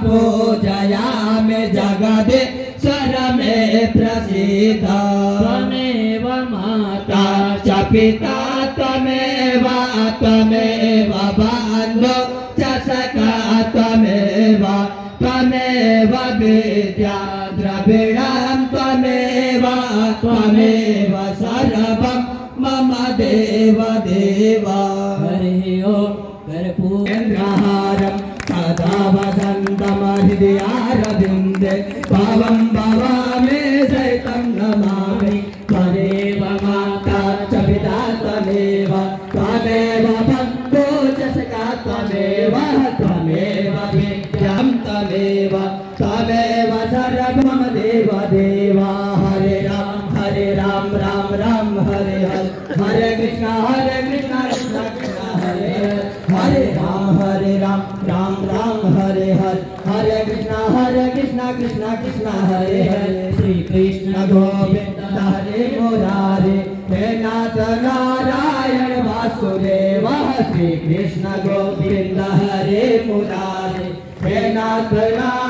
पूजया में जगदीश्वर में प्रसिद्ध त्वमेव माता च पिता त्वमेव त्वमेव बन्धु च सखा त्वमेव त्वमेव विद्या द्रविणं त्वमेव त्वमेव सर्वं मम देव देव। हरि ओम कर्पूरेन्द्रहारं सदा वसन्तं हृदयारविन्दे भवं भवामि सहितं नमामि। त्वमेव माता च पिता त्वमेव त्वमेव बन्धु च सखा त्वमेव त्वमेव विद्यां त्वमेव त्वमेव सर्वं देव देव। हरे राम राम राम हरे हरे हरे कृष्णा कृष्णा कृष्णा हरे हरे राम राम राम हरे हरे हरे कृष्णा कृष्णा कृष्णा हरे हरे। श्री कृष्ण गोविंद हरे मुरारे हे नाथ नारायण वासुदेव। श्री कृष्ण गोविंद हरे मुरारे हे नाथ नारायण